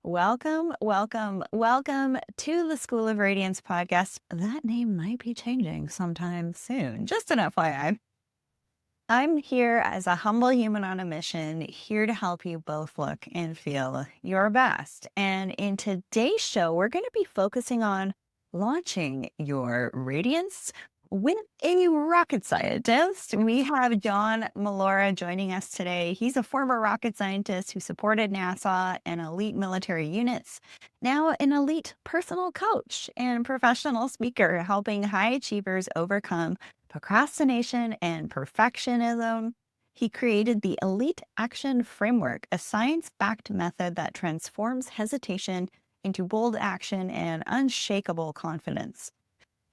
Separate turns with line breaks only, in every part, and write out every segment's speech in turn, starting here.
Welcome to the School of Radiance podcast. That name might be changing sometime soon. Just an FYI. I'm here as a humble human on a mission, here to help you both look and feel your best. And in today's show, we're going to be focusing on launching your radiance with a rocket scientist. We have John Mollura joining us today. He's a former rocket scientist who supported NASA and elite military units, now an elite personal coach and professional speaker, helping high achievers overcome procrastination and perfectionism. He created the Elite Action Framework, a science backed method that transforms hesitation into bold action and unshakable confidence.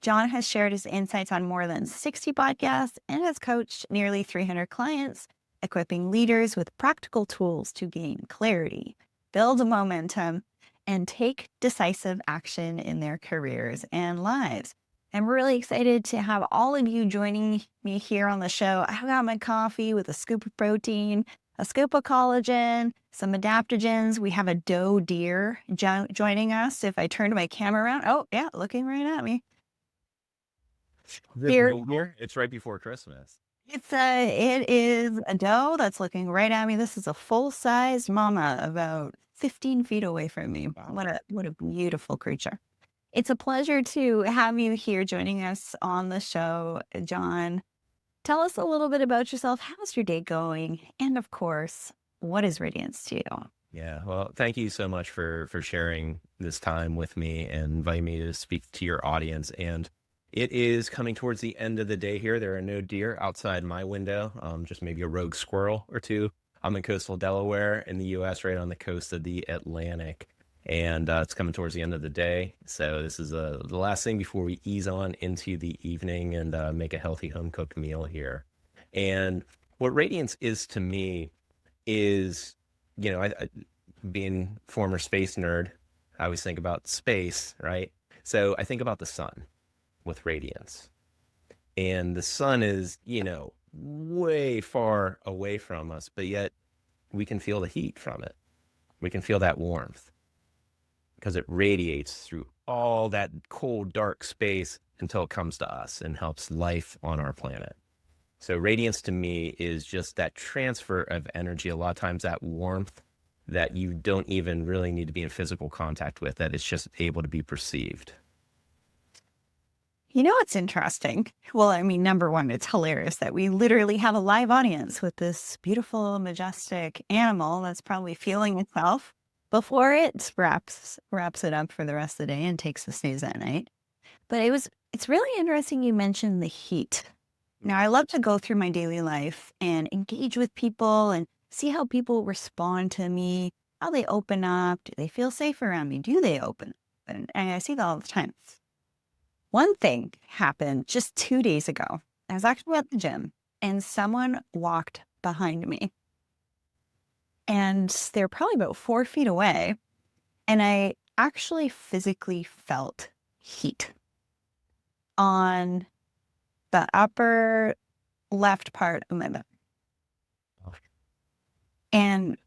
John has shared his insights on more than 60 podcasts and has coached nearly 300 clients, equipping leaders with practical tools to gain clarity, build momentum, and take decisive action in their careers and lives. I'm really excited to have all of you joining me here on the show. I've got my coffee with a scoop of protein, a scoop of collagen, some adaptogens. We have a doe deer joining us. If I turn my camera around, oh, yeah, looking right at me.
This
Here,
here, it's right before Christmas.
it is a doe that's looking right at me. This is a full-sized mama about 15 feet away from me.
Wow.
What a beautiful creature. It's a pleasure to have you here joining us on the show, John. Tell us a little bit about yourself. How's your day going? And of course, what is Radiance to you?
Yeah, well, thank you so much for sharing this time with me and inviting me to speak to your audience. And it is coming towards the end of the day here. There are no deer outside my window, just maybe a rogue squirrel or two. I'm in coastal Delaware in the U.S., right on the coast of the Atlantic. And it's coming towards the end of the day. So this is the last thing before we ease on into the evening and make a healthy home cooked meal here. And what Radiance is to me is, being former space nerd, I always think about space, right? So I think about the sun with Radiance. And the sun is, way far away from us, but yet we can feel the heat from it. We can feel that warmth because it radiates through all that cold, dark space until it comes to us and helps life on our planet. So radiance to me is just that transfer of energy. A lot of times that warmth that you don't even really need to be in physical contact with, that it's just able to be perceived.
You know what's interesting? Well, I mean, number one, it's hilarious that we literally have a live audience with this beautiful, majestic animal that's probably feeling itself before it wraps it up for the rest of the day and takes a snooze at night. But it's really interesting you mentioned the heat. Now, I love to go through my daily life and engage with people and see how people respond to me, how they open up. Do they feel safe around me? Do they open up? And I see that all the time. One thing happened just 2 days ago. I was actually at the gym and someone walked behind me and they're probably about 4 feet away. And I actually physically felt heat on the upper left part of my back. And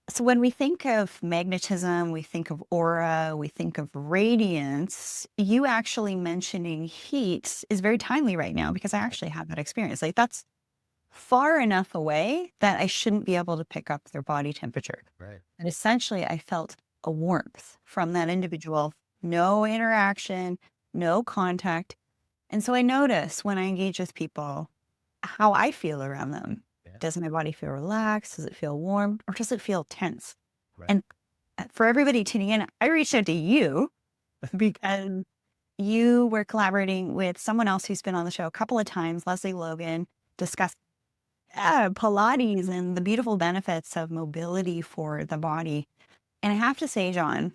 so when we think of magnetism, we think of aura, we think of radiance, you actually mentioning heat is very timely right now because I actually have that experience. Like that's far enough away that I shouldn't be able to pick up their body temperature.
Right.
And essentially, I felt a warmth from that individual, no interaction, no contact. And so I notice when I engage with people how I feel around them.
Yeah.
Does my body feel relaxed? Does it feel warm? Or does it feel tense?
Right.
And for everybody tuning in, I reached out to you because you were collaborating with someone else who's been on the show a couple of times, Leslie Logan, discussed Pilates and the beautiful benefits of mobility for the body. And I have to say, John,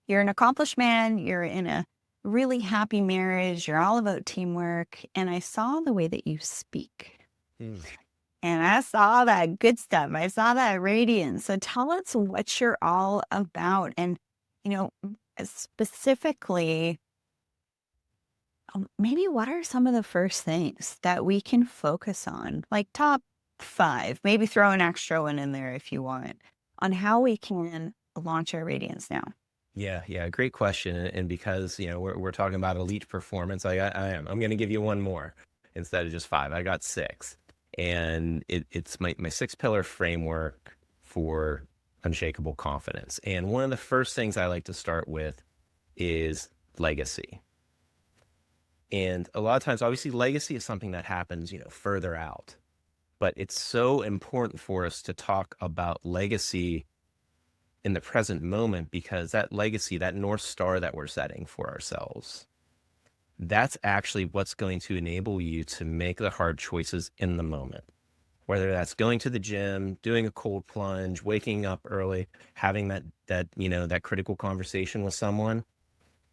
you're an accomplished man. You're in a really happy marriage. You're all about teamwork. And I saw the way that you speak.
Hmm.
And I saw that good stuff. I saw that radiance. So tell us what you're all about. And, you know, specifically, maybe what are some of the first things that we can focus on? Like top five, maybe throw an extra one in there if you want, on how we can launch our Radiance now.
Yeah, yeah, great question. And because we're talking about elite performance, I'm going to give you one more instead of just five. I got six, and it's my six pillar framework for unshakable confidence. And one of the first things I like to start with is legacy. And a lot of times, obviously, legacy is something that happens, further out. But it's so important for us to talk about legacy in the present moment, because that legacy, that North Star that we're setting for ourselves, that's actually what's going to enable you to make the hard choices in the moment. Whether that's going to the gym, doing a cold plunge, waking up early, having that critical conversation with someone,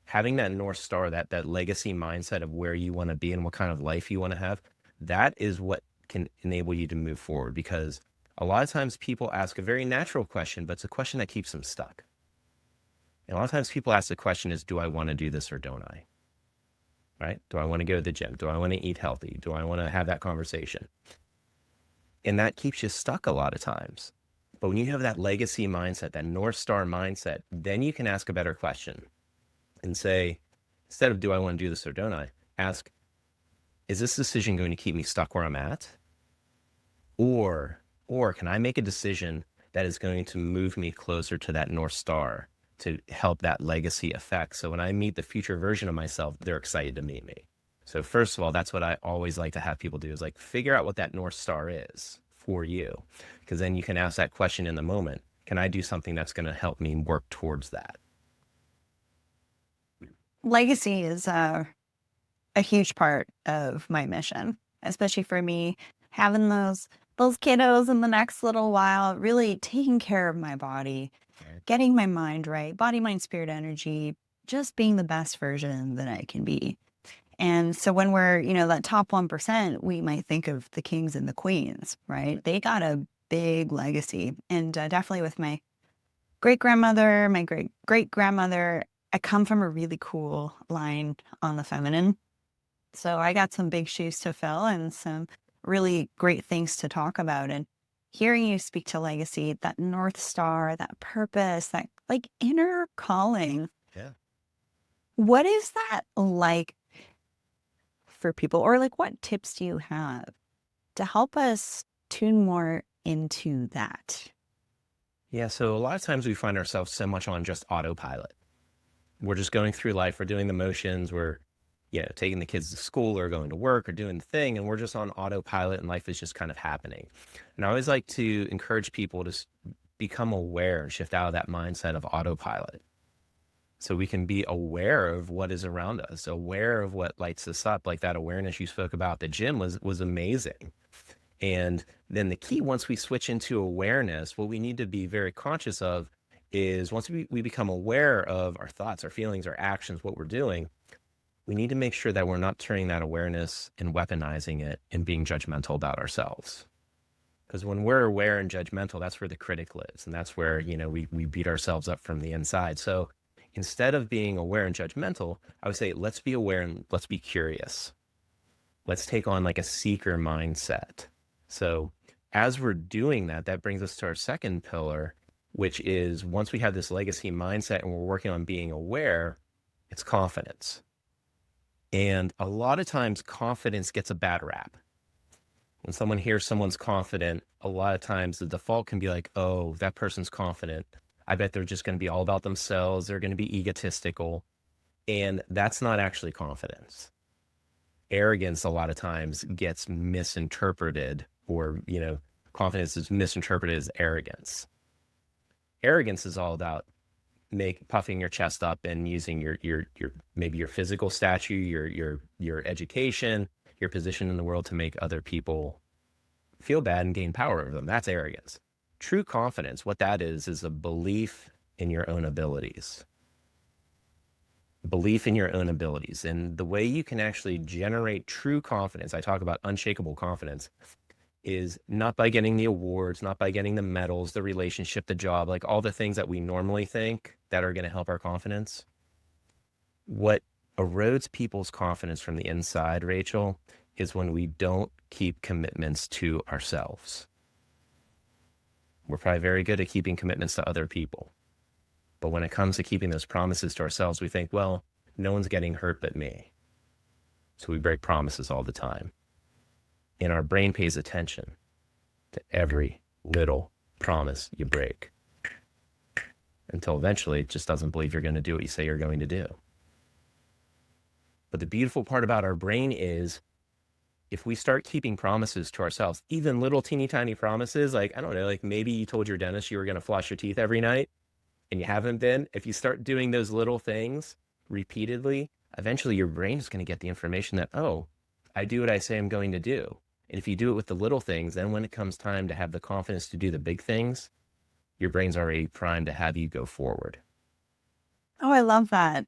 having that North Star, that legacy mindset of where you want to be and what kind of life you want to have, that is what can enable you to move forward. Because a lot of times people ask a very natural question, but it's a question that keeps them stuck. And a lot of times people ask the question is, do I want to do this or don't I? Right? Do I want to go to the gym? Do I want to eat healthy? Do I want to have that conversation? And that keeps you stuck a lot of times. But when you have that legacy mindset, that North Star mindset, then you can ask a better question and say, instead of do I want to do this or don't I, ask, is this decision going to keep me stuck where I'm at? Or can I make a decision that is going to move me closer to that North Star to help that legacy effect? So when I meet the future version of myself, they're excited to meet me. So first of all, that's what I always like to have people do, is like figure out what that North Star is for you, because then you can ask that question in the moment. Can I do something that's going to help me work towards that?
Legacy is a huge part of my mission, especially for me, having those kiddos in the next little while, really taking care of my body,
Right.
getting my mind right, body, mind, spirit, energy, just being the best version that I can be. And so when we're, that top 1%, we might think of the kings and the queens, right? They got a big legacy. And definitely with my great grandmother, my great great grandmother, I come from a really cool line on the feminine. So I got some big shoes to fill and some really great things to talk about. And hearing you speak to legacy, that North Star, that purpose, that like inner calling,
Yeah.
what is that like for people? Or like what tips do you have to help us tune more into that?
Yeah. So a lot of times we find ourselves so much on just autopilot. We're just going through life. We're doing the motions. We're, taking the kids to school or going to work or doing the thing. And we're just on autopilot and life is just kind of happening. And I always like to encourage people to become aware and shift out of that mindset of autopilot. So we can be aware of what is around us, aware of what lights us up. Like that awareness you spoke about, the gym was amazing. And then the key, once we switch into awareness, what we need to be very conscious of is once we become aware of our thoughts, our feelings, our actions, what we're doing, we need to make sure that we're not turning that awareness and weaponizing it and being judgmental about ourselves. Because when we're aware and judgmental, that's where the critic lives. And that's where, we beat ourselves up from the inside. So instead of being aware and judgmental, I would say, let's be aware and let's be curious. Let's take on like a seeker mindset. So as we're doing that, that brings us to our second pillar, which is once we have this legacy mindset and we're working on being aware, it's confidence. And a lot of times confidence gets a bad rap. When someone hears someone's confident, a lot of times the default can be like, oh, that person's confident. I bet they're just going to be all about themselves. They're going to be egotistical. And that's not actually confidence. Arrogance a lot of times gets misinterpreted, or, confidence is misinterpreted as arrogance. Arrogance is all about puffing your chest up and using your maybe your physical stature, your education, your position in the world to make other people feel bad and gain power over them. That's arrogance. True confidence, what that is a belief in your own abilities. Belief in your own abilities. And the way you can actually generate true confidence, I talk about unshakable confidence, is not by getting the awards, not by getting the medals, the relationship, the job, like all the things that we normally think that are going to help our confidence. What erodes people's confidence from the inside, Rachel, is when we don't keep commitments to ourselves. We're probably very good at keeping commitments to other people. But when it comes to keeping those promises to ourselves, we think, well, no one's getting hurt but me. So we break promises all the time. And our brain pays attention to every little promise you break until eventually it just doesn't believe you're going to do what you say you're going to do. But the beautiful part about our brain is if we start keeping promises to ourselves, even little teeny tiny promises, like, I don't know, like maybe you told your dentist you were going to floss your teeth every night and you haven't been. If you start doing those little things repeatedly, eventually your brain is going to get the information that, oh, I do what I say I'm going to do. And if you do it with the little things, then when it comes time to have the confidence to do the big things, your brain's already primed to have you go forward.
Oh, I love that.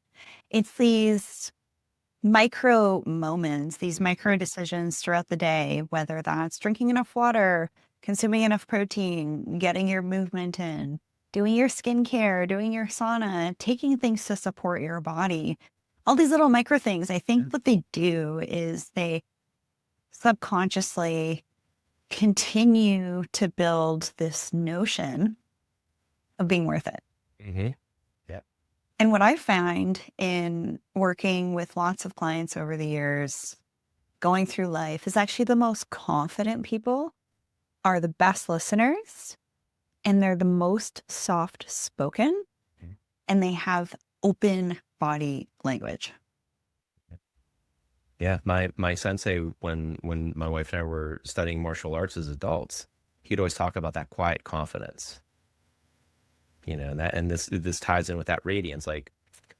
It's these micro moments, these micro decisions throughout the day, whether that's drinking enough water, consuming enough protein, getting your movement in, doing your skincare, doing your sauna, taking things to support your body. All these little micro things, I think what they do is they subconsciously continue to build this notion of being worth it.
Mm-hmm. Yeah.
And what I find in working with lots of clients over the years, going through life, is actually the most confident people are the best listeners and they're the most soft spoken and they have open body language.
Yeah, my sensei, when my wife and I were studying martial arts as adults, he'd always talk about that quiet confidence. And this ties in with that radiance. Like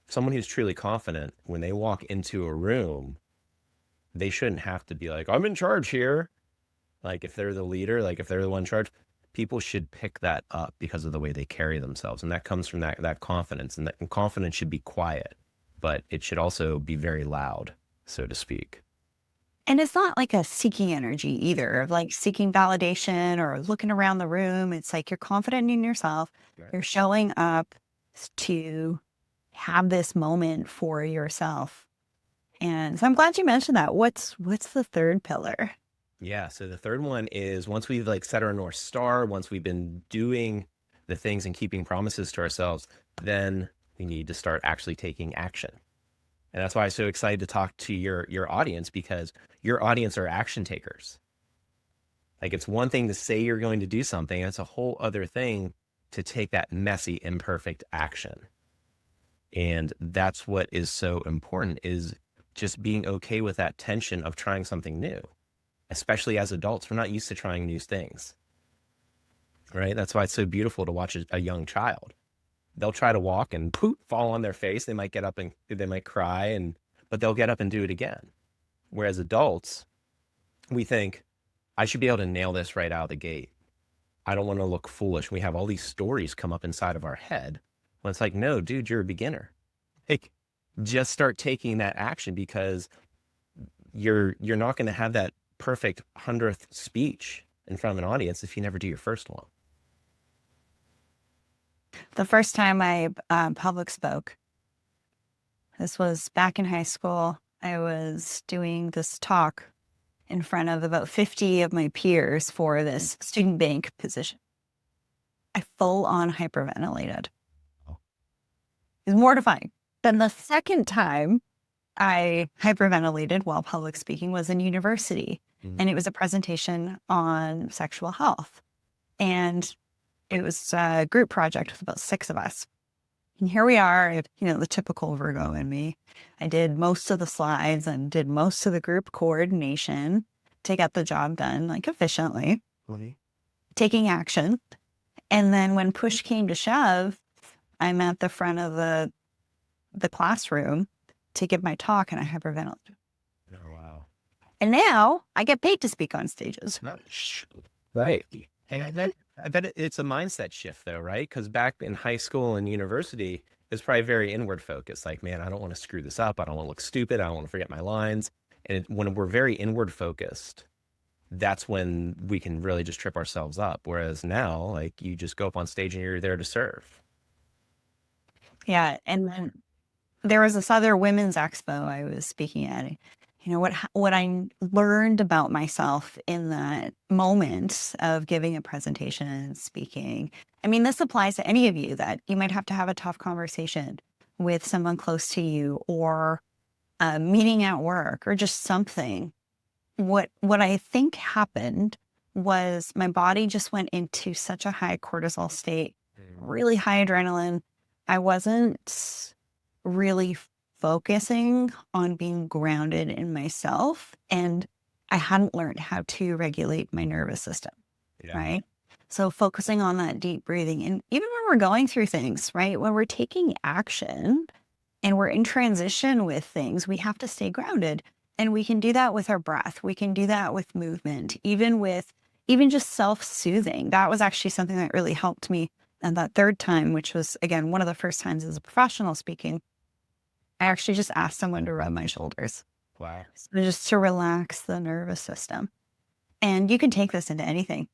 someone who's truly confident, when they walk into a room, they shouldn't have to be like, I'm in charge here. Like if they're the leader, like if they're the one in charge, people should pick that up because of the way they carry themselves. And that comes from that confidence. And that confidence should be quiet, but it should also be very loud, so to speak.
And it's not like a seeking energy either, of like seeking validation or looking around the room. It's like you're confident in yourself.
Right.
You're showing up to have this moment for yourself. And so I'm glad you mentioned that. What's the third pillar?
Yeah. So the third one is once we've like set our North Star, once we've been doing the things and keeping promises to ourselves, then we need to start actually taking action. And that's why I'm so excited to talk to your audience, because your audience are action takers. Like it's one thing to say you're going to do something, it's a whole other thing to take that messy, imperfect action. And that's what is so important, is just being okay with that tension of trying something new. Especially as adults, we're not used to trying new things, right? That's why it's so beautiful to watch a young child. They'll try to walk and poof, fall on their face. They might get up and they might cry, but they'll get up and do it again. Whereas adults, we think, I should be able to nail this right out of the gate. I don't want to look foolish. We have all these stories come up inside of our head. Well, it's like, no, dude, you're a beginner. Like, just start taking that action, because you're not going to have that perfect 100th speech in front of an audience if you never do your first one.
The first time I public spoke, this was back in high school. I was doing this talk in front of about 50 of my peers for this student bank position. I full on hyperventilated.
Oh.
It was mortifying. Then the second time I hyperventilated while public speaking was in university. And it was a presentation on sexual health. And it was a group project with about 6 of us. And here we are, the typical Virgo in me. I did most of the slides and did most of the group coordination to get the job done, like efficiently, taking action. And then when push came to shove, I'm at the front of the classroom to give my talk, and I hyperventilated.
Oh, wow.
And now I get paid to speak on stages.
Right. And I bet it's a mindset shift though, right? Because back in high school and university, it's probably very inward focused. Like, man, I don't want to screw this up. I don't want to look stupid. I don't want to forget my lines. And when we're very inward focused, that's when we can really just trip ourselves up. Whereas now, like, you just go up on stage and you're there to serve.
Yeah. And then there was this other women's expo I was speaking at. what I learned about myself in that moment of giving a presentation and speaking. I mean, this applies to any of you that you might have to have a tough conversation with someone close to you, or a meeting at work, or just something. What I think happened was my body just went into such a high cortisol state,
Mm.
really high adrenaline. I wasn't really focusing on being grounded in myself, and I hadn't learned how to regulate my nervous system,
Yeah.
right? So focusing on that deep breathing, and even when we're going through things, right? When we're taking action and we're in transition with things, we have to stay grounded. And we can do that with our breath. We can do that with movement, even just self-soothing. That was actually something that really helped me. And that third time, which was again one of the first times as a professional speaking, I actually just asked someone to rub my shoulders.
Wow.
So just to relax the nervous system. And you can take this into anything.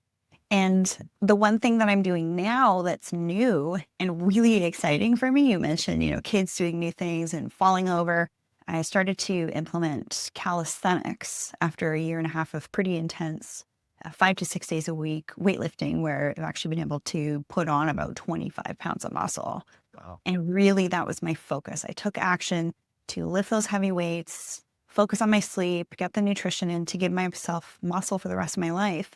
And the one thing that I'm doing now that's new and really exciting for me, you mentioned, kids doing new things and falling over. I started to implement calisthenics after a year and a half of pretty intense 5 to 6 days a week weightlifting, where I've actually been able to put on about 25 pounds of muscle.
Wow.
And really, that was my focus. I took action to lift those heavy weights, focus on my sleep, get the nutrition in to give myself muscle for the rest of my life.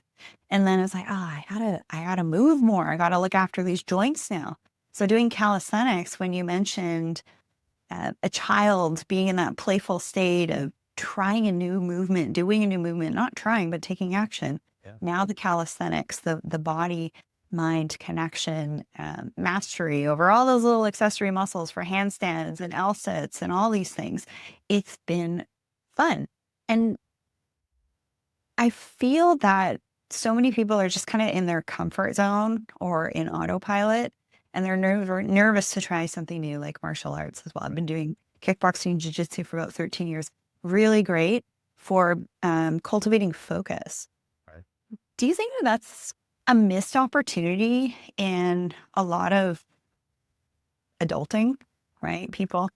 And then it's like, I gotta move more. I gotta look after these joints now. So doing calisthenics, when you mentioned a child being in that playful state of trying a new movement, doing a new movement, not trying, but taking action.
Yeah.
Now the calisthenics, the body mind connection, mastery over all those little accessory muscles for handstands and L sits and all these things. It's been fun. And I feel that so many people are just kind of in their comfort zone or in autopilot, and they're nervous to try something new like martial arts as well. I've been doing kickboxing and jiu-jitsu for about 13 years. Really great for cultivating focus.
Right.
Do you think that that's a missed opportunity in a lot of adulting, right? People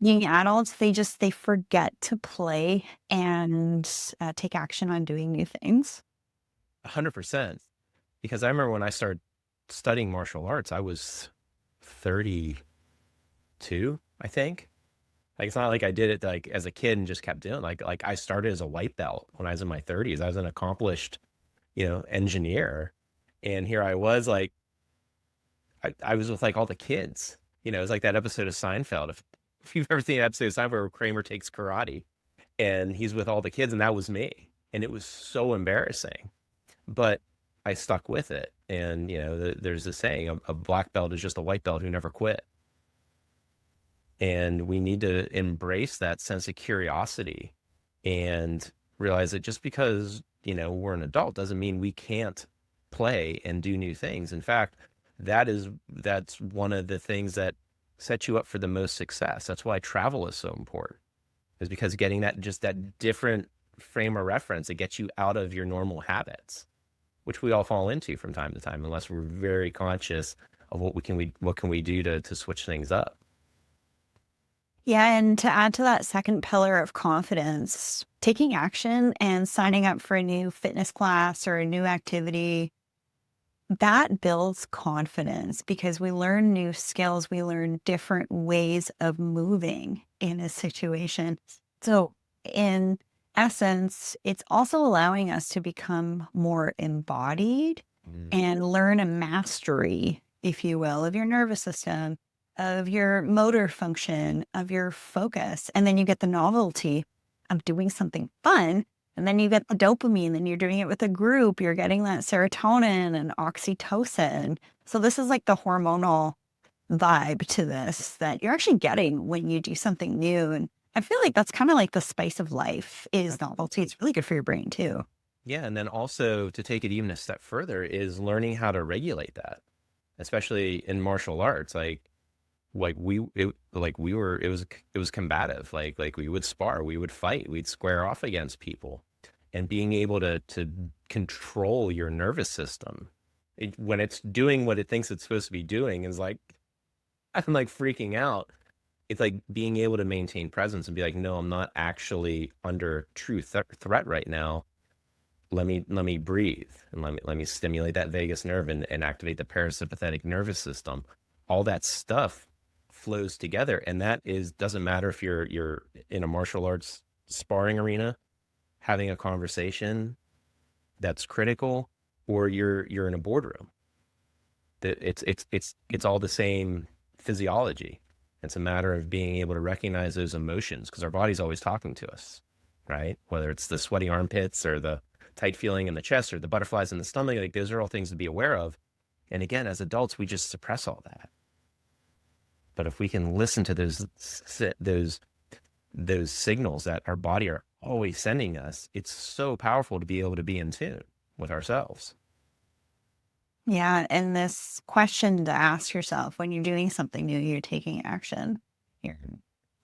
being adults, they forget to play and take action on doing new things.
100%. Because I remember when I started studying martial arts, I was 32, I think. Like, it's not like I did it like as a kid and just kept doing like I started as a white belt when I was in my 30s. I was an accomplished, engineer. And here I was like I was with like all the kids. It was like that episode of Seinfeld. If you've ever seen an episode of Seinfeld where Kramer takes karate and he's with all the kids, and that was me. And it was so embarrassing. But I stuck with it. And, there's this saying, a black belt is just a white belt who never quit. And we need to embrace that sense of curiosity and realize that just because, we're an adult doesn't mean we can't play and do new things. In fact, that's one of the things that sets you up for the most success. That's why travel is so important, is because getting that different frame of reference, it gets you out of your normal habits, which we all fall into from time to time, unless we're very conscious of what can we do to switch things up.
Yeah, and to add to that second pillar of confidence, taking action and signing up for a new fitness class or a new activity, that builds confidence because we learn new skills. We learn different ways of moving in a situation. So, in essence, it's also allowing us to become more embodied
Mm.
and learn a mastery, if you will, of your nervous system, of your motor function, of your focus. And then you get the novelty of doing something fun. And then you get the dopamine, then you're doing it with a group, you're getting that serotonin and oxytocin. So this is like the hormonal vibe to this that you're actually getting when you do something new. And I feel like that's kind of like the spice of life is novelty. It's really good for your brain too.
Yeah, and then also to take it even a step further is learning how to regulate that, especially in martial arts. It was combative. Like we would spar, we would fight, we'd square off against people, and being able to control your nervous system when it's doing what it thinks it's supposed to be doing is like I'm like freaking out. it's like being able to maintain presence and be like, no, I'm not actually under true threat right now. Let me breathe, and let me stimulate that vagus nerve and activate the parasympathetic nervous system. All that stuff flows together, and that is doesn't matter if you're in a martial arts sparring arena having a conversation that's critical, or you're in a boardroom. It's all the same physiology. It's a matter of being able to recognize those emotions, because our body's always talking to us, right? Whether it's the sweaty armpits or the tight feeling in the chest or the butterflies in the stomach, like those are all things to be aware of. And again, as adults, we just suppress all that. But if we can listen to those signals that our body are always sending us, it's so powerful to be able to be in tune with ourselves.
Yeah. And this question to ask yourself when you're doing something new, you're taking action, you're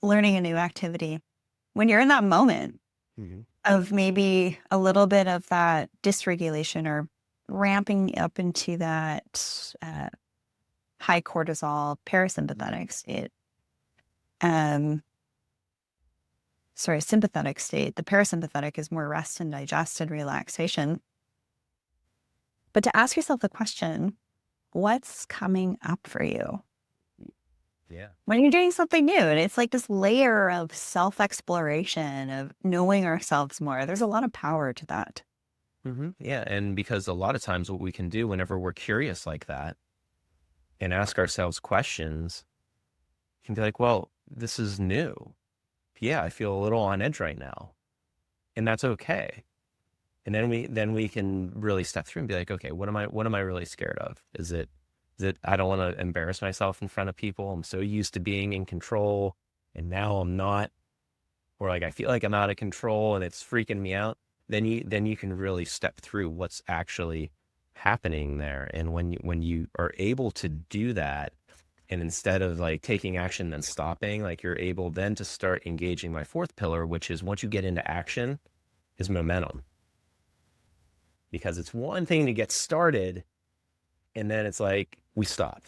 learning a new activity, when you're in that moment
Mm-hmm.
of maybe a little bit of that dysregulation or ramping up into that high cortisol parasympathetic state, um, sympathetic state. The parasympathetic is more rest and digest and relaxation. But to ask yourself the question, what's coming up for you
Yeah.
when you're doing something new? And it's like this layer of self-exploration, of knowing ourselves more. There's a lot of power to that.
Yeah. And because a lot of times what we can do whenever we're curious like that and ask ourselves questions, can be like, well, this is new. Yeah, I feel a little on edge right now. And that's okay. And then we can really step through and be like, okay, what am I really scared of? Is it I don't want to embarrass myself in front of people. I'm so used to being in control, and now I'm not, or like I feel like I'm out of control and it's freaking me out. Then you can really step through what's actually happening there. And when you are able to do that, and instead of like taking action then stopping, like you're able then to start engaging my fourth pillar, which is once you get into action, is momentum. Because it's one thing to get started, and then it's like we stop.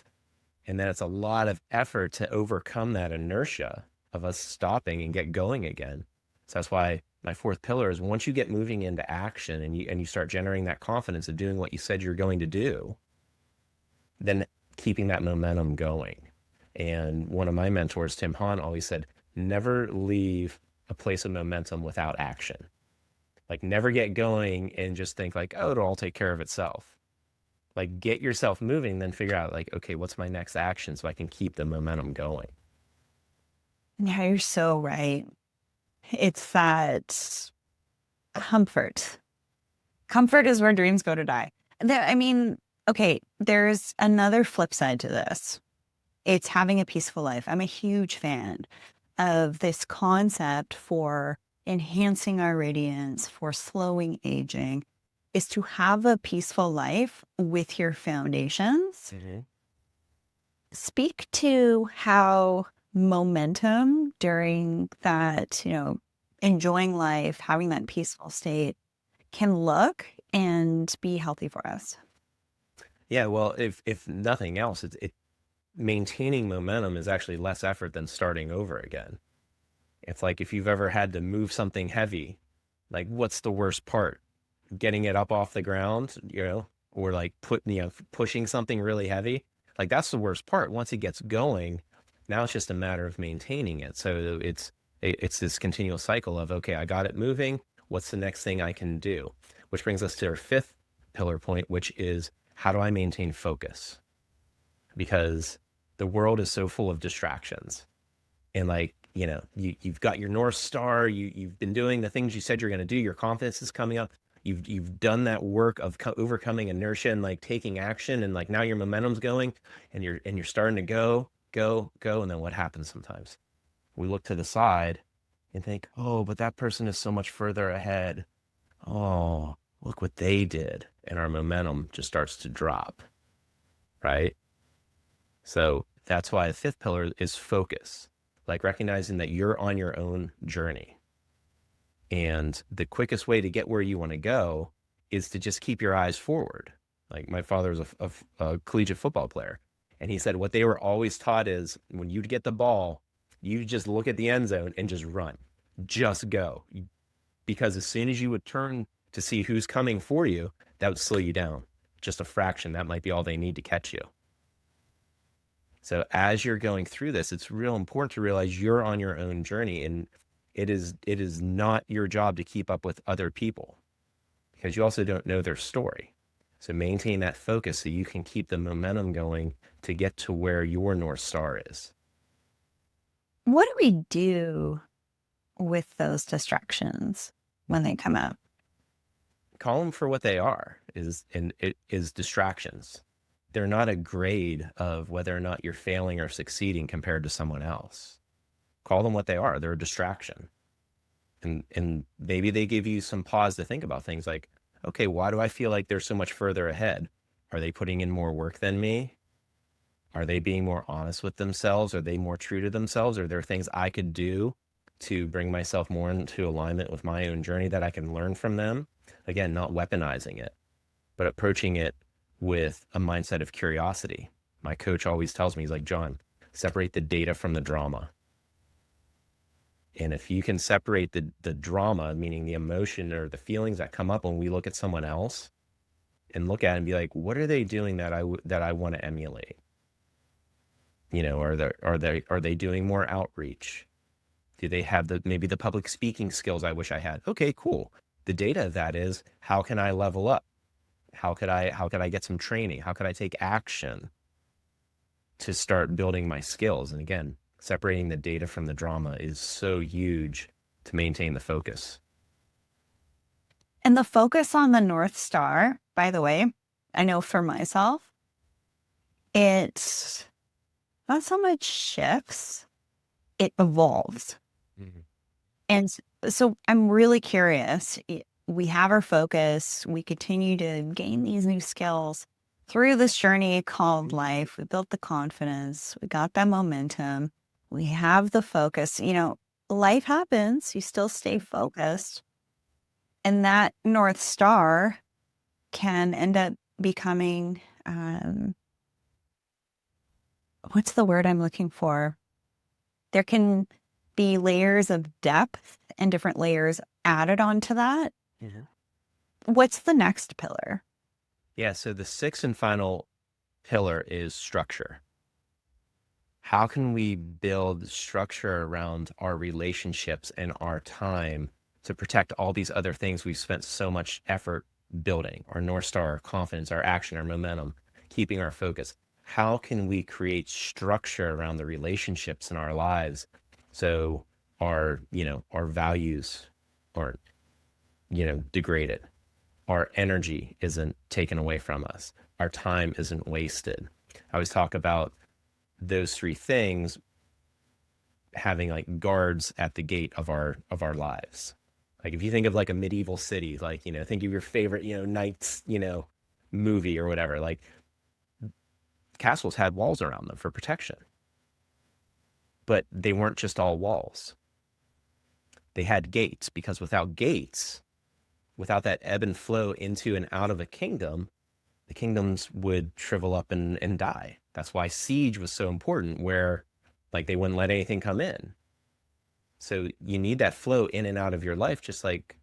And then it's a lot of effort to overcome that inertia of us stopping and get going again. So that's why my fourth pillar is once you get moving into action and you start generating that confidence of doing what you said you're going to do, then keeping that momentum going. And one of my mentors, Tim Hahn, always said, never leave a place of momentum without action. Like never get going and just think like, oh, it'll all take care of itself. Like get yourself moving, then figure out like, okay, what's my next action so I can keep the momentum going.
Yeah, you're so right. It's that comfort. Comfort is where dreams go to die. I mean, okay, there's another flip side to this. It's having a peaceful life. I'm a huge fan of this concept for enhancing our radiance, for slowing aging, is to have a peaceful life with your foundations.
Mm-hmm.
Speak to how momentum during that, enjoying life, having that peaceful state can look and be healthy for us.
Yeah, well, if nothing else, it maintaining momentum is actually less effort than starting over again. It's like if you've ever had to move something heavy, like what's the worst part? Getting it up off the ground, or like pushing something really heavy. Like that's the worst part. Once it gets going, now it's just a matter of maintaining it. So it's this continual cycle of, okay, I got it moving. What's the next thing I can do? Which brings us to our fifth pillar point, which is how do I maintain focus? Because the world is so full of distractions. And like, you've got your North Star, you've been doing the things you said you're going to do, your confidence is coming up. You've done that work of overcoming inertia and like taking action, and like now your momentum's going, and you're starting to go. And then what happens sometimes? We look to the side and think, oh, but that person is so much further ahead. Oh, look what they did. And our momentum just starts to drop, right? So that's why the fifth pillar is focus, like recognizing that you're on your own journey. And the quickest way to get where you want to go is to just keep your eyes forward. Like my father was a collegiate football player. And he said what they were always taught is when you get the ball, You just look at the end zone and just run. Just go. Because as soon as you would turn to see who's coming for you, that would slow you down. Just a fraction. That might be all they need to catch you. So as you're going through this, it's real important to realize you're on your own journey, and it is not your job to keep up with other people, because you also don't know their story. So maintain that focus so you can keep the momentum going to get to where your North Star is.
What do we do with those distractions when they come up?
Call them for what they are, and it is distractions. They're not a grade of whether or not you're failing or succeeding compared to someone else. Call them what they are. They're a distraction. And maybe they give you some pause to think about things like, okay, why do I feel like they're so much further ahead? Are they putting in more work than me? Are they being more honest with themselves? Are they more true to themselves? Are there things I could do to bring myself more into alignment with my own journey that I can learn from them? Again, not weaponizing it, but approaching it with a mindset of curiosity. My coach always tells me, he's like, John, separate the data from the drama. And if you can separate the drama, meaning the emotion or the feelings that come up when we look at someone else, and look at it and be like, what are they doing that I want to emulate? You know, are they doing more outreach? Do they have maybe the public speaking skills I wish I had? Okay, cool. The data of that is, how can I level up? How could I get some training? How could I take action to start building my skills? And again, separating the data from the drama is so huge to maintain the focus.
And the focus on the North Star, by the way, I know for myself, it's not so much shifts, it evolves.
Mm-hmm.
And so I'm really curious. We have our focus, we continue to gain these new skills through this journey called life. We built the confidence, we got that momentum, we have the focus. Life happens, you still stay focused. And that North Star can end up becoming, what's the word I'm looking for? There can be layers of depth and different layers added onto that.
Mm-hmm.
What's the next pillar?
Yeah, so the sixth and final pillar is structure. How can we build structure around our relationships and our time to protect all these other things we've spent so much effort building? Our North Star, our confidence, our action, our momentum, keeping our focus. How can we create structure around the relationships in our lives so our values aren't, degraded? Our energy isn't taken away from us. Our time isn't wasted. I always talk about those three things having like guards at the gate of our lives. Like if you think of like a medieval city, like, think of your favorite, knights, movie or whatever, like castles had walls around them for protection. But they weren't just all walls. They had gates, because without gates, without that ebb and flow into and out of a kingdom, the kingdoms would shrivel up and die. That's why siege was so important, where like they wouldn't let anything come in. So you need that flow in and out of your life, just like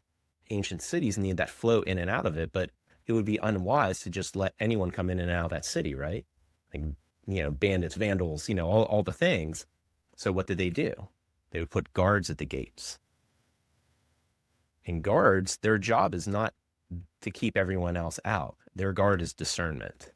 ancient cities need that flow in and out of it. But it would be unwise to just let anyone come in and out of that city, right? Like, bandits, vandals, all the things. So what did they do? They would put guards at the gates. And guards, their job is not to keep everyone else out. Their guard is discernment.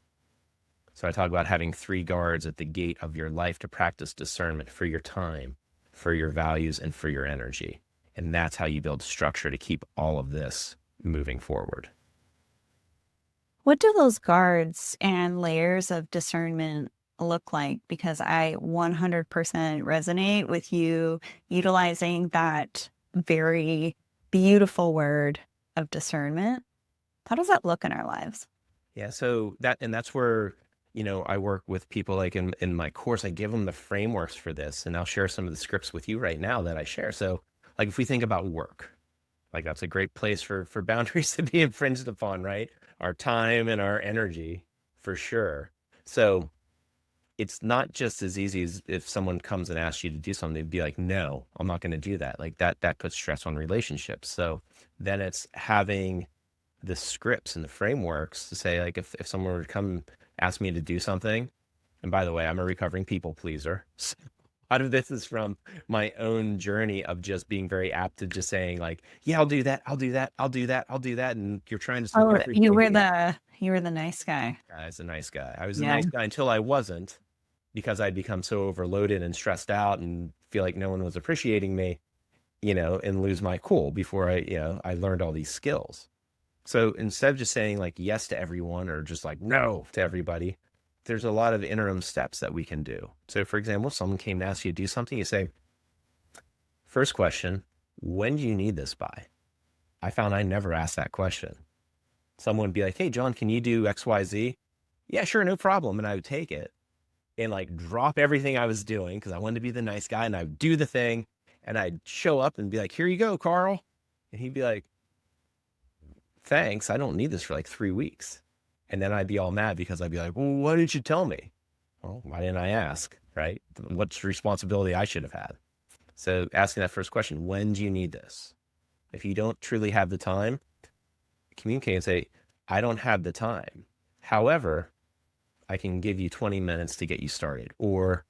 So I talk about having 3 guards at the gate of your life to practice discernment for your time, for your values, and for your energy. And that's how you build structure to keep all of this moving forward.
What do those guards and layers of discernment look like? Because I 100% resonate with you utilizing that very beautiful word of discernment. How does that look in our lives?
Yeah, so that's where, I work with people like in my course, I give them the frameworks for this, and I'll share some of the scripts with you right now that I share. So like if we think about work, like that's a great place for boundaries to be infringed upon, right? Our time and our energy, for sure. So it's not just as easy as if someone comes and asks you to do something, they'd be like, no, I'm not going to do that. Like that puts stress on relationships. So then it's having the scripts and the frameworks to say, like, if someone were to come ask me to do something, and by the way, I'm a recovering people pleaser. So a lot of this is from my own journey of just being very apt to just saying like, yeah, I'll do that. I'll do that. I'll do that. I'll do that. And you're trying to sort
Oh,
everything together.
you were the nice guy.
I was a nice guy. I was a
Yeah.
nice guy until I wasn't, because I'd become so overloaded and stressed out and feel like no one was appreciating me, and lose my cool before I learned all these skills. So instead of just saying like yes to everyone or just like no to everybody, there's a lot of interim steps that we can do. So for example, if someone came to ask you to do something, you say, first question, when do you need this by? I found I never asked that question. Someone would be like, hey, John, can you do XYZ? Yeah, sure, no problem. And I would take it and like drop everything I was doing because I wanted to be the nice guy, and I would do the thing, and I'd show up and be like, here you go, Carl. And he'd be like, thanks, I don't need this for like 3 weeks. And then I'd be all mad because I'd be like, well, why didn't you tell me? Well, why didn't I ask? Right? What's responsibility I should have had? So asking that first question, when do you need this? If you don't truly have the time, communicate and say, I don't have the time. However, I can give you 20 minutes to get you started. Or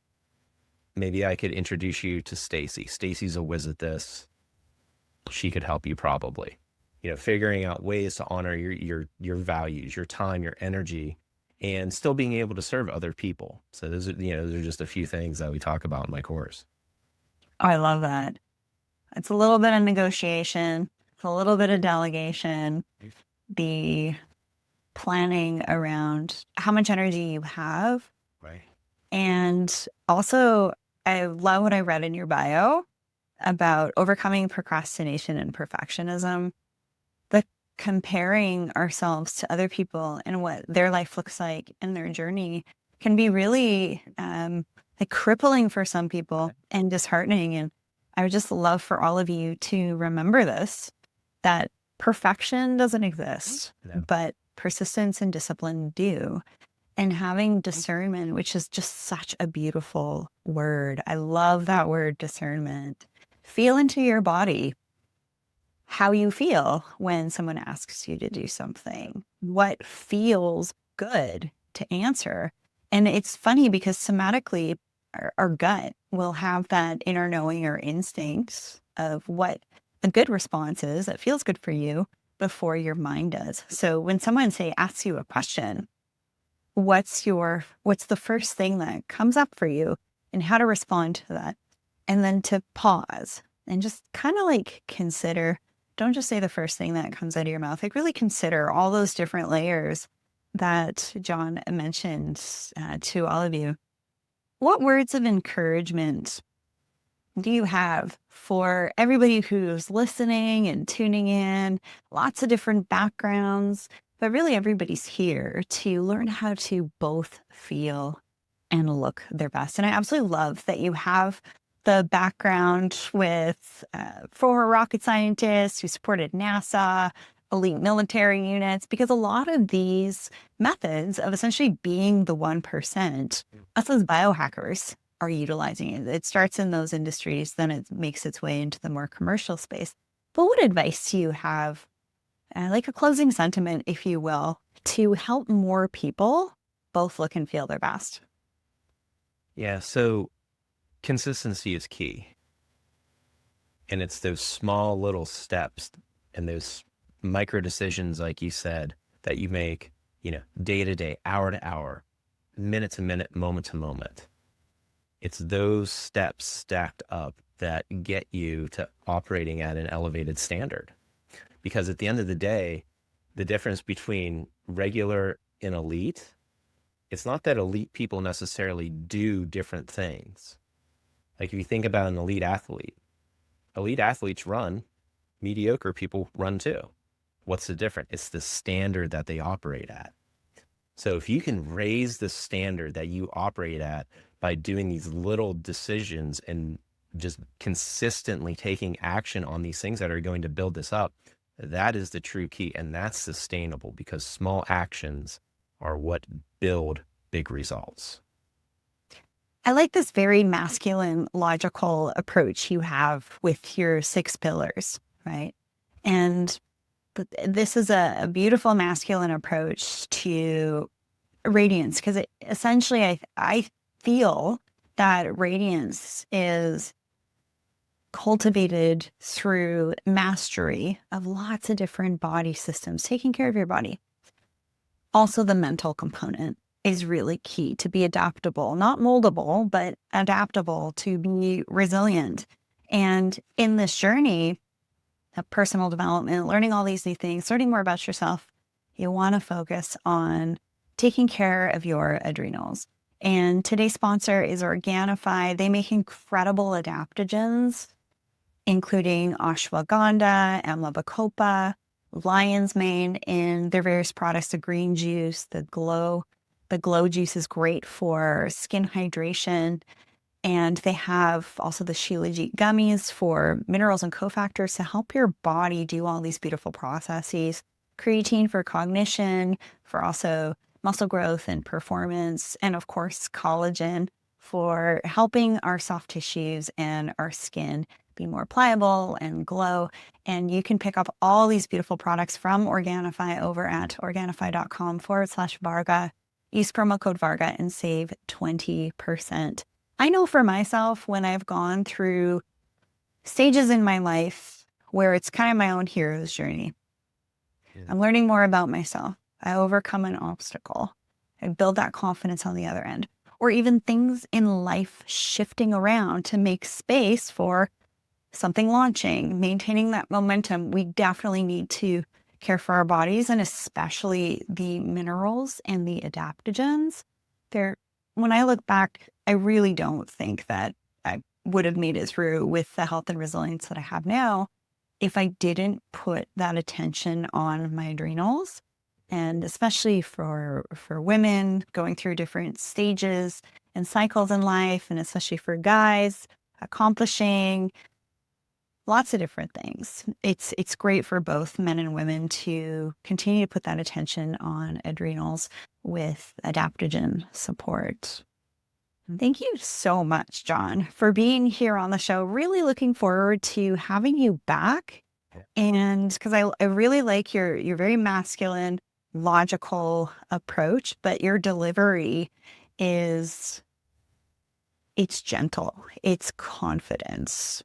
maybe I could introduce you to Stacy. Stacy's a whiz at this. She could help you probably. Figuring out ways to honor your values, your time, your energy, and still being able to serve other people. So those are just a few things that we talk about in my course.
Oh, I love that. It's a little bit of negotiation, it's a little bit of delegation, the planning around how much energy you have.
Right.
And also, I love what I read in your bio about overcoming procrastination and perfectionism. The comparing ourselves to other people and what their life looks like and their journey can be really like crippling for some people and disheartening. And I would just love for all of you to remember this, that perfection doesn't exist,
No.
but persistence and discipline do. And having discernment, which is just such a beautiful word. I love that word, discernment. Feel into your body how you feel when someone asks you to do something, what feels good to answer. And it's funny because somatically, our gut will have that inner knowing or instincts of what a good response is that feels good for you before your mind does. So when someone asks you a question, what's the first thing that comes up for you and how to respond to that? And then to pause and just kind of like consider, don't just say the first thing that comes out of your mouth, like really consider all those different layers that John mentioned to all of you. What words of encouragement do you have for everybody who's listening and tuning in? Lots of different backgrounds, but really everybody's here to learn how to both feel and look their best. And I absolutely love that you have the background with former rocket scientists who supported NASA, elite military units, because a lot of these methods of essentially being the 1%, us as biohackers are utilizing it. It starts in those industries, then it makes its way into the more commercial space. But what advice do you have, like a closing sentiment, if you will, to help more people both look and feel their best?
Yeah. So consistency is key. And it's those small little steps and those micro decisions, like you said, that you make, day to day, hour to hour, minute to minute, moment to moment. It's those steps stacked up that get you to operating at an elevated standard. Because at the end of the day, the difference between regular and elite, it's not that elite people necessarily do different things. Like if you think about an elite athletes run, mediocre people run too. What's the difference? It's the standard that they operate at. So if you can raise the standard that you operate at by doing these little decisions and just consistently taking action on these things that are going to build this up, that is the true key. And that's sustainable because small actions are what build big results.
I like this very masculine, logical approach you have with your six pillars, right? And this is a beautiful masculine approach to radiance because it essentially, I feel that radiance is cultivated through mastery of lots of different body systems, taking care of your body. Also, the mental component is really key to be adaptable, not moldable, but adaptable to be resilient. And in this journey of personal development, learning all these new things, learning more about yourself, you want to focus on taking care of your adrenals. And today's sponsor is Organifi. They make incredible adaptogens, including ashwagandha, amla bacopa, lion's mane in their various products, the green juice, the glow. The glow juice is great for skin hydration. And they have also the Shilajit gummies for minerals and cofactors to help your body do all these beautiful processes. Creatine for cognition, for also muscle growth and performance. And of course, collagen for helping our soft tissues and our skin be more pliable and glow. And you can pick up all these beautiful products from Organifi over at Organifi.com/Varga. Use promo code Varga and save 20%. I know for myself, when I've gone through stages in my life where it's kind of my own hero's journey,
Yeah.
I'm learning more about myself. I overcome an obstacle. I build that confidence on the other end. Or even things in life shifting around to make space for something launching, maintaining that momentum. We definitely need to care for our bodies, and especially the minerals and the adaptogens. When I look back, I really don't think that I would have made it through with the health and resilience that I have now if I didn't put that attention on my adrenals. And especially for women going through different stages and cycles in life, and especially for guys accomplishing lots of different things. It's great for both men and women to continue to put that attention on adrenals with adaptogen support. Thank you so much, John, for being here on the show. Really looking forward to having you back.
Yeah.
And because I really like your very masculine, logical approach, but your delivery is it's gentle, it's confidence.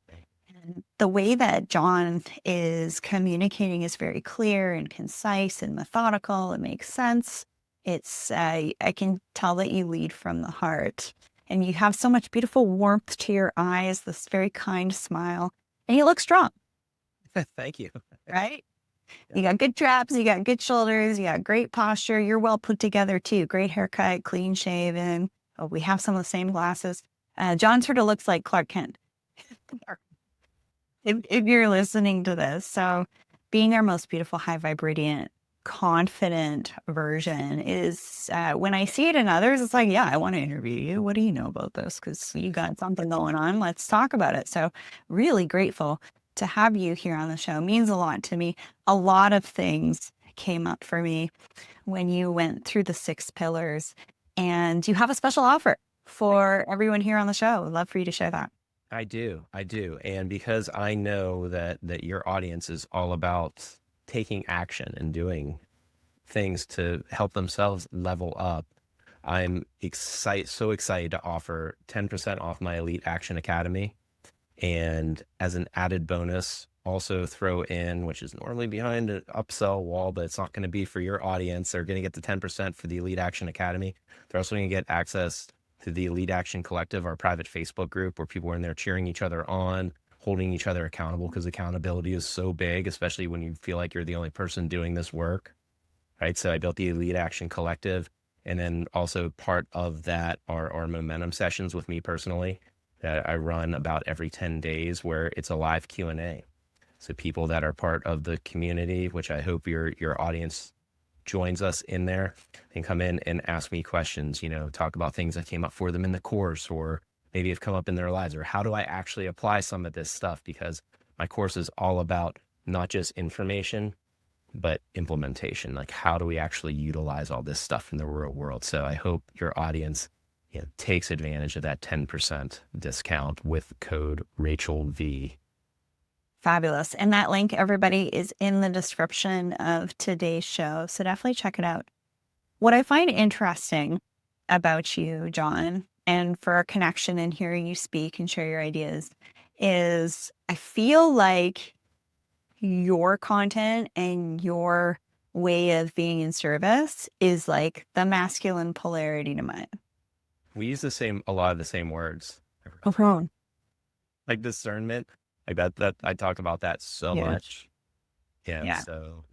And the way that John is communicating is very clear and concise and methodical. It makes sense. I can tell that you lead from the heart, and you have so much beautiful warmth to your eyes, this very kind smile, and you look strong,
Thank you.
right?
Yeah.
You got good traps, you got good shoulders, you got great posture. You're well put together too. Great haircut, clean shaven. Oh, we have some of the same glasses. John sort of looks like Clark Kent. If you're listening to this. So being our most beautiful, high vibrating, confident version is when I see it in others, it's like, yeah, I want to interview you. What do you know about this? Because you got something going on. Let's talk about it. So really grateful to have you here on the show. It means a lot to me. A lot of things came up for me when you went through the 6 pillars, and you have a special offer for everyone here on the show. I'd love for you to share that.
I do. And because I know that your audience is all about taking action and doing things to help themselves level up, I'm so excited to offer 10% off my Elite Action Academy. And as an added bonus, also throw in, which is normally behind an upsell wall, but it's not going to be for your audience. They're going to get the 10% for the Elite Action Academy. They're also going to get access to the Elite Action Collective, our private Facebook group, where people are in there cheering each other on, holding each other accountable, because accountability is so big, especially when you feel like you're the only person doing this work, right? So I built the Elite Action Collective. And then also part of that are momentum sessions with me personally that I run about every 10 days, where it's a live Q&A. So people that are part of the community, which I hope your audience joins us in there, and come in and ask me questions, talk about things that came up for them in the course, or maybe have come up in their lives, or how do I actually apply some of this stuff? Because my course is all about not just information, but implementation. Like, how do we actually utilize all this stuff in the real world? So I hope your audience takes advantage of that 10% discount with code Rachel V.
Fabulous. And that link, everybody, is in the description of today's show. So definitely check it out. What I find interesting about you, John, and for our connection and hearing you speak and share your ideas is I feel like your content and your way of being in service is like the masculine polarity to mine.
We use a lot of the same words.
Oh,
Like discernment, like that I talk about that so
yeah.
much. Yeah.
Yeah.
So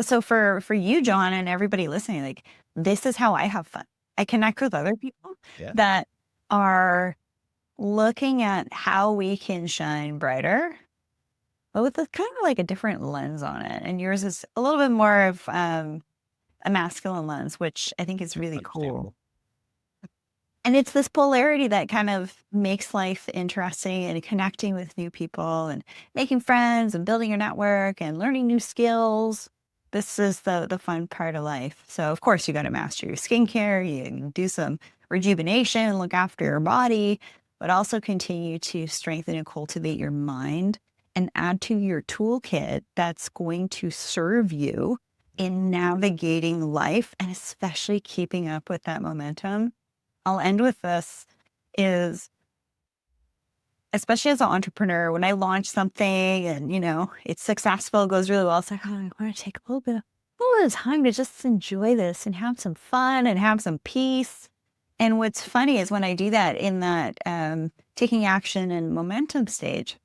So for you, John, and everybody listening, like this is how I have fun. I connect with other people
yeah.
that are looking at how we can shine brighter, but with a kind of like a different lens on it. And yours is a little bit more of a masculine lens, which I think is really cool.
Understandable.
And it's this polarity that kind of makes life interesting and connecting with new people and making friends and building your network and learning new skills. This is the fun part of life. So of course you got to master your skincare, you can do some rejuvenation, look after your body, but also continue to strengthen and cultivate your mind and add to your toolkit that's going to serve you in navigating life and especially keeping up with that momentum. I'll end with this is especially as an entrepreneur, when I launch something and, it's successful, it goes really well. It's like, oh, I want to take a little bit of time to just enjoy this and have some fun and have some peace. And what's funny is when I do that in that taking action and momentum stage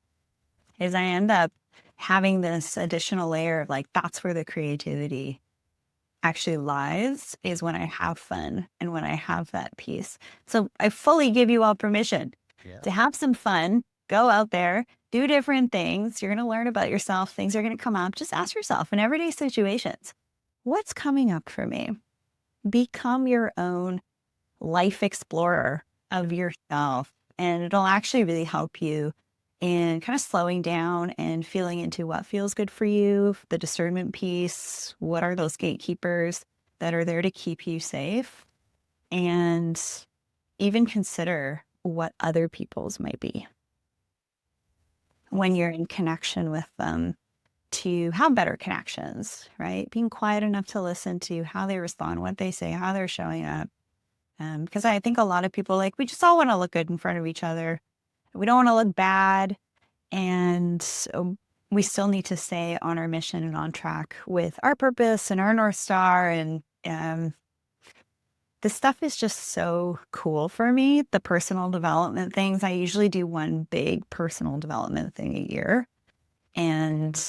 is I end up having this additional layer of like, that's where the creativity actually lies is when I have fun and when I have that peace. So I fully give you all permission to have some fun, go out there, do different things. You're going to learn about yourself. Things are going to come up. Just ask yourself in everyday situations, what's coming up for me? Become your own life explorer of yourself. And it'll actually really help you in kind of slowing down and feeling into what feels good for you, the discernment piece. What are those gatekeepers that are there to keep you safe? And even consider what other people's might be when you're in connection with them to have better connections, right? Being quiet enough to listen to how they respond, what they say, how they're showing up. Because I think a lot of people, like, we just all want to look good in front of each other. We don't want to look bad. And so we still need to stay on our mission and on track with our purpose and our North Star. And this stuff is just so cool for me. The personal development things, I usually do one big personal development thing a year. And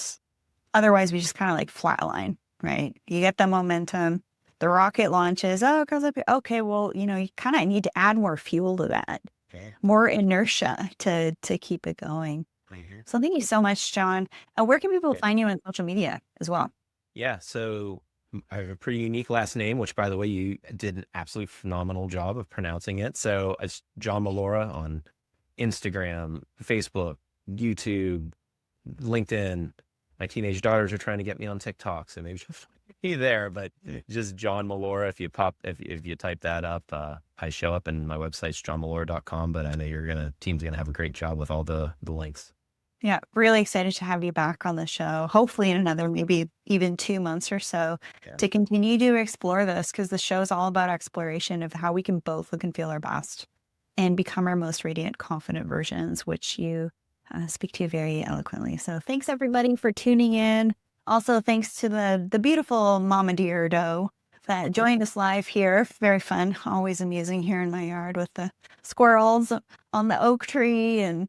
otherwise, we just kind of like flatline, right? You get the momentum, the rocket launches. Oh, it goes up. Okay, well, you kind of need to add more fuel to that, more inertia to keep it going. So thank you so much, John. Where can people find you on social media as well?
Yeah. So I have a pretty unique last name, which, by the way, you did an absolutely phenomenal job of pronouncing it. So it's John Mollura on Instagram, Facebook, YouTube, LinkedIn. My teenage daughters are trying to get me on TikTok, so maybe she'll find me there. But just John Mollura, if you type that up, I show up, and my website's johnmollura.com. But I know team's gonna have a great job with all the links.
Yeah, really excited to have you back on the show, hopefully in another maybe even 2 months or so to continue to explore this, because the show is all about exploration of how we can both look and feel our best and become our most radiant, confident versions, which you speak to very eloquently. So thanks everybody for tuning in. Also, thanks to the beautiful Mama Deer doe that joined us live here. Very fun, always amusing here in my yard with the squirrels on the oak tree. And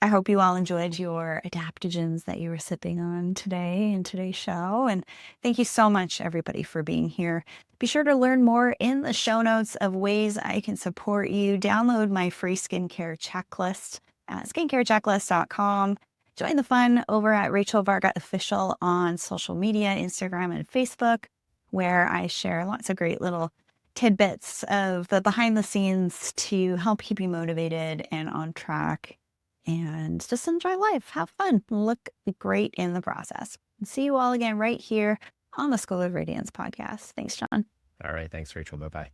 I hope you all enjoyed your adaptogens that you were sipping on today in today's show. And thank you so much, everybody, for being here. Be sure to learn more in the show notes of ways I can support you. Download my free skincare checklist at skincarechecklist.com. Join the fun over at Rachel Varga Official on social media, Instagram and Facebook, where I share lots of great little tidbits of the behind the scenes to help keep you motivated and on track. And just enjoy life, have fun, look great in the process. See you all again right here on the School of Radiance podcast. Thanks, John.
All right. Thanks, Rachel. Bye-bye.